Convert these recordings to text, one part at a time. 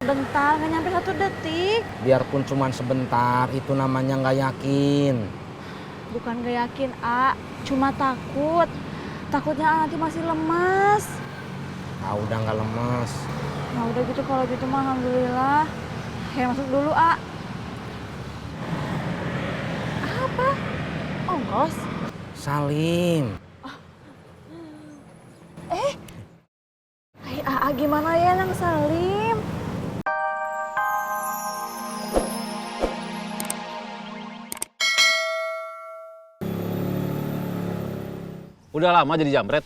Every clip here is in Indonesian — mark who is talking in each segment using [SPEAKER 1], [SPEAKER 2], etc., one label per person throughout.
[SPEAKER 1] sebentar, nggak nyampe 1 detik.
[SPEAKER 2] Biarpun cuma sebentar, itu namanya nggak yakin.
[SPEAKER 1] Bukan nggak yakin, A. Cuma takut. Takutnya A nanti masih lemas.
[SPEAKER 2] Ah, udah nggak lemes.
[SPEAKER 1] Nah udah gitu, kalau gitu mah alhamdulillah. Masuk dulu, A. Apa? Ongkos?
[SPEAKER 2] Salim.
[SPEAKER 1] AA gimana ya Nang Salim?
[SPEAKER 3] Udah lama jadi jambret?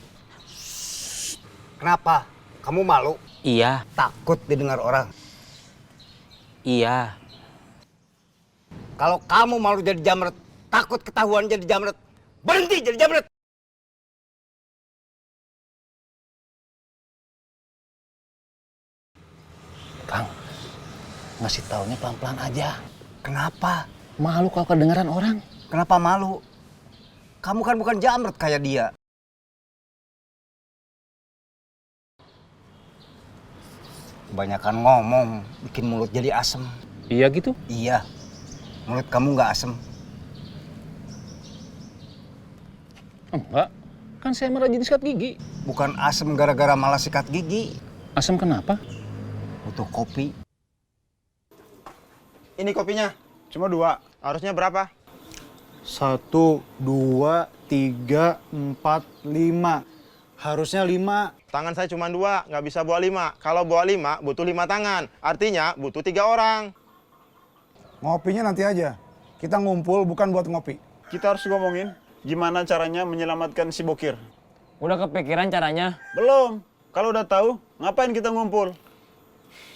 [SPEAKER 4] Kenapa? Kamu malu?
[SPEAKER 2] Iya,
[SPEAKER 4] Takut didengar orang?
[SPEAKER 2] iya.
[SPEAKER 4] Kalau kamu malu jadi jamret, takut ketahuan jadi jamret, berhenti jadi jamret!
[SPEAKER 3] Kang, ngasih taunya pelan-pelan aja.
[SPEAKER 4] Kenapa?
[SPEAKER 3] Malu kalau kedengeran orang.
[SPEAKER 4] Kenapa malu? Kamu kan bukan jamret kayak dia. Kebanyakan ngomong, bikin mulut jadi asem.
[SPEAKER 3] Iya gitu?
[SPEAKER 4] Iya, mulut kamu nggak asem.
[SPEAKER 3] Enggak, kan saya merajin sikat gigi.
[SPEAKER 4] Bukan asem gara-gara malas sikat gigi.
[SPEAKER 3] Asam kenapa?
[SPEAKER 4] Butuh kopi.
[SPEAKER 5] Ini kopinya, cuma 2. Harusnya berapa?
[SPEAKER 6] 1, 2, 3, 4, 5. Harusnya 5.
[SPEAKER 5] Tangan saya cuma 2, nggak bisa bawa 5. Kalau bawa 5, butuh 5 tangan. Artinya butuh 3 orang.
[SPEAKER 6] Ngopinya nanti aja. Kita ngumpul bukan buat ngopi.
[SPEAKER 7] Kita harus ngomongin gimana caranya menyelamatkan si Bokir.
[SPEAKER 8] Udah kepikiran caranya?
[SPEAKER 7] Belum. Kalau udah tahu, ngapain kita ngumpul?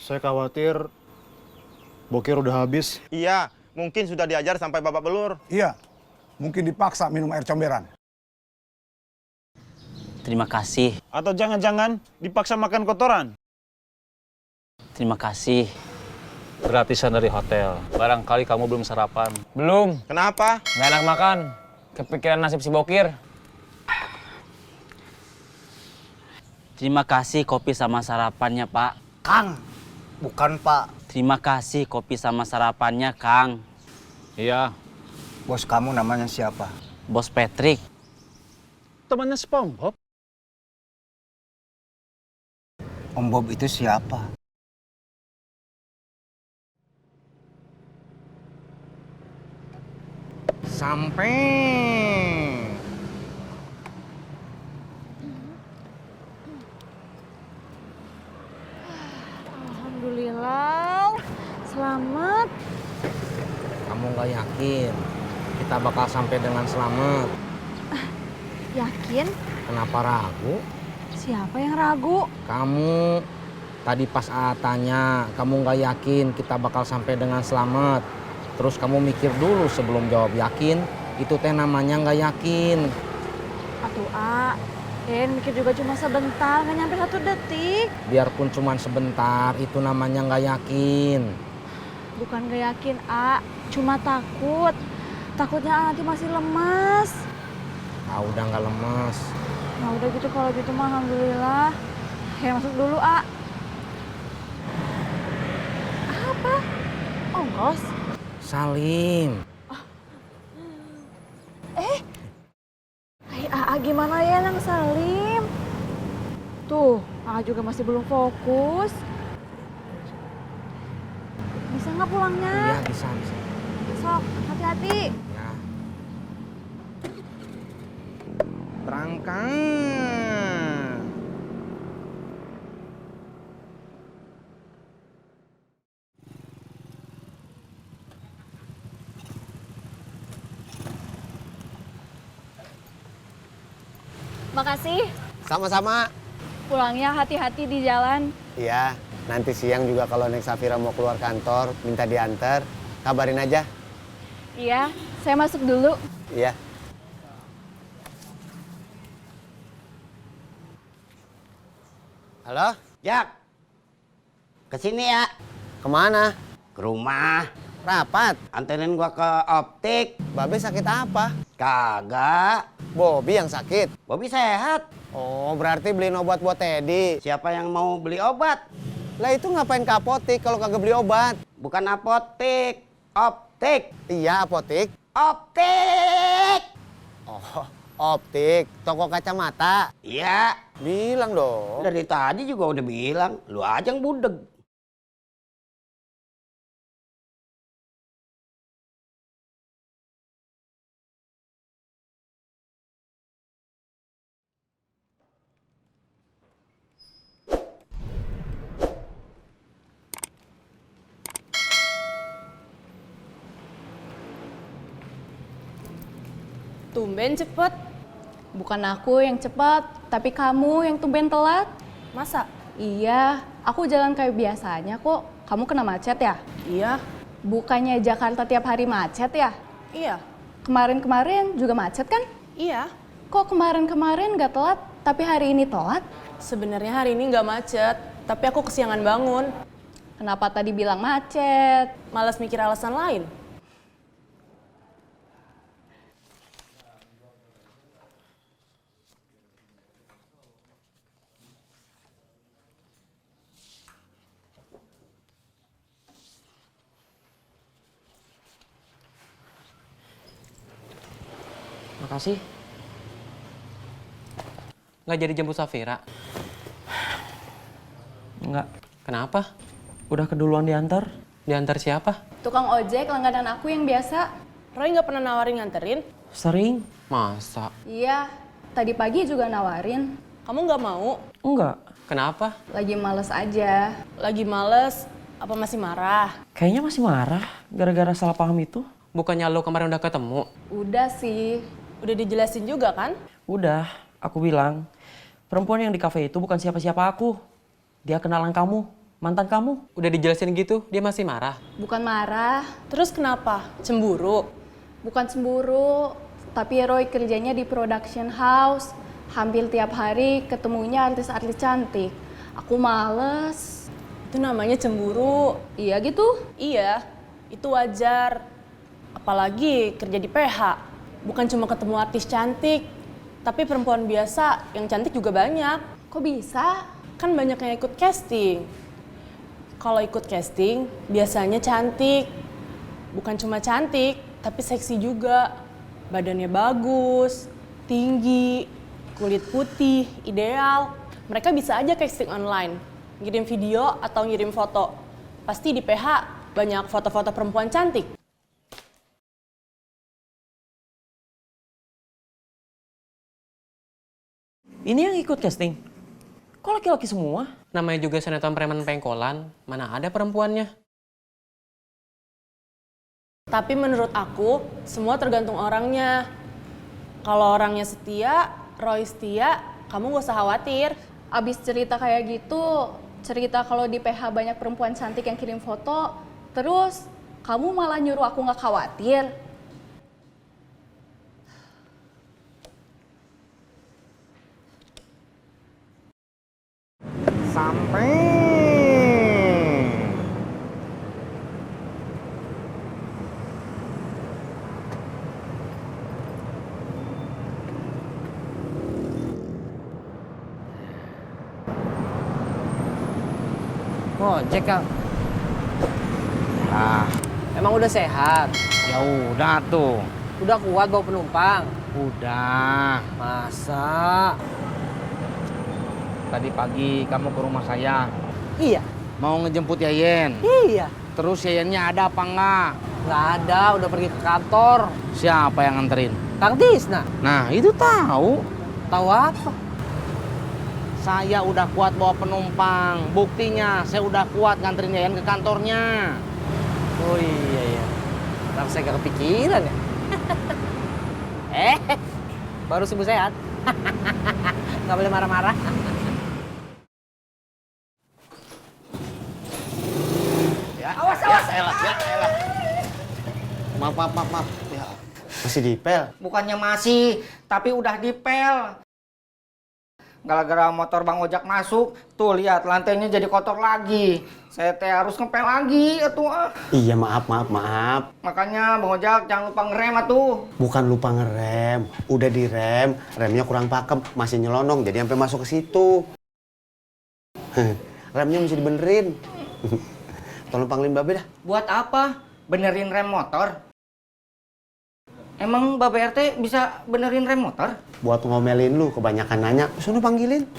[SPEAKER 6] Saya khawatir Bokir udah habis.
[SPEAKER 5] Iya, mungkin sudah diajar sampai babak belur.
[SPEAKER 6] Iya, mungkin dipaksa minum air comberan.
[SPEAKER 8] Terima kasih.
[SPEAKER 7] Atau jangan-jangan dipaksa makan kotoran?
[SPEAKER 8] Terima kasih.
[SPEAKER 3] Gratisan dari hotel. Barangkali kamu belum sarapan.
[SPEAKER 8] Belum.
[SPEAKER 5] Kenapa?
[SPEAKER 8] Nggak enak makan. Kepikiran nasib si Bokir. Terima kasih kopi sama sarapannya, Pak.
[SPEAKER 4] Kang, bukan Pak.
[SPEAKER 8] Terima kasih kopi sama sarapannya, Kang.
[SPEAKER 3] Iya,
[SPEAKER 4] Bos kamu namanya siapa?
[SPEAKER 8] Bos Patrick.
[SPEAKER 3] temannya SpongeBob.
[SPEAKER 4] Om Bob itu siapa?
[SPEAKER 2] Sampai.
[SPEAKER 1] Alhamdulillah, selamat.
[SPEAKER 2] Kamu nggak yakin kita bakal sampai dengan selamat?
[SPEAKER 1] Yakin?
[SPEAKER 2] Kenapa ragu?
[SPEAKER 1] Siapa yang ragu?
[SPEAKER 2] Kamu tadi pas tanya, kamu nggak yakin kita bakal sampai dengan selamat. Terus kamu mikir dulu sebelum jawab yakin, itu teh namanya nggak yakin.
[SPEAKER 1] Atuh A, mikir juga cuma sebentar, nggak nyampe 1 detik.
[SPEAKER 2] Biarpun cuma sebentar, itu namanya nggak yakin.
[SPEAKER 1] Bukan nggak yakin A, cuma takut. Takutnya A nanti masih lemas.
[SPEAKER 2] Ah, udah nggak lemes.
[SPEAKER 1] Nah udah gitu, kalau gitu mah alhamdulillah. Masuk dulu A. Apa? Ongkos?
[SPEAKER 2] Salim.
[SPEAKER 1] AA gimana ya Nang Salim? Tuh, AA juga masih belum fokus. Bisa nggak pulangnya?
[SPEAKER 2] Iya, bisa.
[SPEAKER 1] Sok, hati-hati.
[SPEAKER 2] Ya. Berangkat.
[SPEAKER 1] Makasih.
[SPEAKER 4] Sama-sama.
[SPEAKER 1] Pulangnya hati-hati di jalan.
[SPEAKER 4] Iya, nanti siang juga kalau Nek Safira mau keluar kantor, minta diantar, kabarin aja.
[SPEAKER 1] Iya, saya masuk dulu.
[SPEAKER 4] Iya. Halo? Jak. Kesini ya. Kemana? Ke rumah. Rapat. Anterin gua ke optik. Babe sakit apa? Kagak. Bobby yang sakit? Bobby sehat. Oh, berarti beliin obat buat Teddy. Siapa yang mau beli obat? Lah itu ngapain ke apotek kalau kagak beli obat? Bukan apotek, optik. Iya, apotek. Optik. Oh, optik, toko kacamata. Iya. Bilang dong. Dari tadi juga udah bilang, lu aja yang budeg.
[SPEAKER 9] Tumben cepet.
[SPEAKER 1] Bukan aku yang cepat, tapi kamu yang tumben telat.
[SPEAKER 9] Masa?
[SPEAKER 1] Iya, aku jalan kayak biasanya kok. Kamu kena macet ya?
[SPEAKER 9] Iya.
[SPEAKER 1] Bukannya Jakarta tiap hari macet ya?
[SPEAKER 9] Iya.
[SPEAKER 1] Kemarin-kemarin juga macet kan?
[SPEAKER 9] Iya.
[SPEAKER 1] Kok kemarin-kemarin nggak telat, tapi hari ini telat?
[SPEAKER 9] Sebenarnya hari ini nggak macet, tapi aku kesiangan bangun.
[SPEAKER 1] Kenapa tadi bilang macet?
[SPEAKER 9] Malas mikir alasan lain.
[SPEAKER 10] Makasih. Nggak jadi jemput Safira? Nggak. Kenapa? Udah keduluan diantar? Diantar siapa?
[SPEAKER 1] Tukang ojek langganan aku yang biasa.
[SPEAKER 9] Roy nggak pernah nawarin nganterin?
[SPEAKER 10] Sering. Masa?
[SPEAKER 1] Iya, tadi pagi juga nawarin.
[SPEAKER 9] Kamu nggak mau?
[SPEAKER 10] Enggak. Kenapa?
[SPEAKER 1] Lagi males aja.
[SPEAKER 9] Lagi males? Apa masih marah?
[SPEAKER 10] Kayaknya masih marah gara-gara salah paham itu. Bukannya lo kemarin udah ketemu?
[SPEAKER 1] Udah sih.
[SPEAKER 9] Udah dijelasin juga kan?
[SPEAKER 10] Udah, aku bilang. Perempuan yang di kafe itu bukan siapa-siapa aku. Dia kenalan kamu, mantan kamu. Udah dijelasin gitu, dia masih marah.
[SPEAKER 1] Bukan marah,
[SPEAKER 9] Terus kenapa? Cemburu?
[SPEAKER 1] bukan cemburu. Tapi Roy kerjanya di production house. Hampir tiap hari ketemunya artis-artis cantik. Aku males.
[SPEAKER 9] Itu namanya cemburu.
[SPEAKER 1] Iya gitu?
[SPEAKER 9] Iya, itu wajar. Apalagi kerja di PH. Bukan cuma ketemu artis cantik, tapi perempuan biasa yang cantik juga banyak.
[SPEAKER 1] Kok bisa?
[SPEAKER 9] Kan banyak yang ikut casting. Kalau ikut casting, biasanya cantik. Bukan cuma cantik, tapi seksi juga. Badannya bagus, tinggi, kulit putih, ideal. Mereka bisa aja casting online, ngirim video atau ngirim foto. Pasti di PH banyak foto-foto perempuan cantik.
[SPEAKER 10] Ini yang ikut casting? Kok laki-laki semua? Namanya juga sinetron preman pengkolan, mana ada perempuannya?
[SPEAKER 9] Tapi menurut aku, semua tergantung orangnya. Kalau orangnya setia, Roy setia, kamu gak usah khawatir.
[SPEAKER 1] Abis cerita kayak gitu, cerita kalau di PH banyak perempuan cantik yang kirim foto, terus kamu malah nyuruh aku gak khawatir.
[SPEAKER 2] Sampai.
[SPEAKER 10] Ngojek, Kang.
[SPEAKER 2] Ah,
[SPEAKER 10] Emang udah sehat?
[SPEAKER 2] ya udah tuh.
[SPEAKER 10] Udah kuat bawa penumpang?
[SPEAKER 2] Udah.
[SPEAKER 10] Masa?
[SPEAKER 2] Tadi pagi kamu ke rumah saya.
[SPEAKER 10] Iya.
[SPEAKER 2] Mau ngejemput Yayen.
[SPEAKER 10] Iya.
[SPEAKER 2] Terus Yayennya ada apa enggak?
[SPEAKER 10] Nggak ada, udah pergi ke kantor.
[SPEAKER 2] Siapa yang nganterin?
[SPEAKER 10] Kang Tisna.
[SPEAKER 2] Nah, itu tahu.
[SPEAKER 10] Tahu apa?
[SPEAKER 2] Saya udah kuat bawa penumpang. Buktinya saya udah kuat nganterin Yayan ke kantornya.
[SPEAKER 10] Oh iya. Kenapa saya nggak kepikiran ya? Baru sembuh sehat. Nggak boleh marah-marah.
[SPEAKER 4] Awas. Maaf. Ya, masih dipel.
[SPEAKER 11] Bukannya masih, tapi udah dipel. Gara-gara motor Bang Ojak masuk, tuh lihat lantainya jadi kotor lagi. Saya teh harus ngepel lagi atuh.
[SPEAKER 4] Iya, maaf.
[SPEAKER 11] Makanya Bang Ojak jangan lupa ngerem atuh.
[SPEAKER 4] Bukan lupa ngerem, udah direm, remnya kurang pakem, masih nyelonong, jadi sampai masuk ke situ. remnya mesti dibenerin. Tolong panggilin Babe dah.
[SPEAKER 11] Buat apa? Benerin rem motor? Emang Babe RT bisa benerin rem motor?
[SPEAKER 4] Buat ngomelin lu, kebanyakan nanya. Sono panggilin.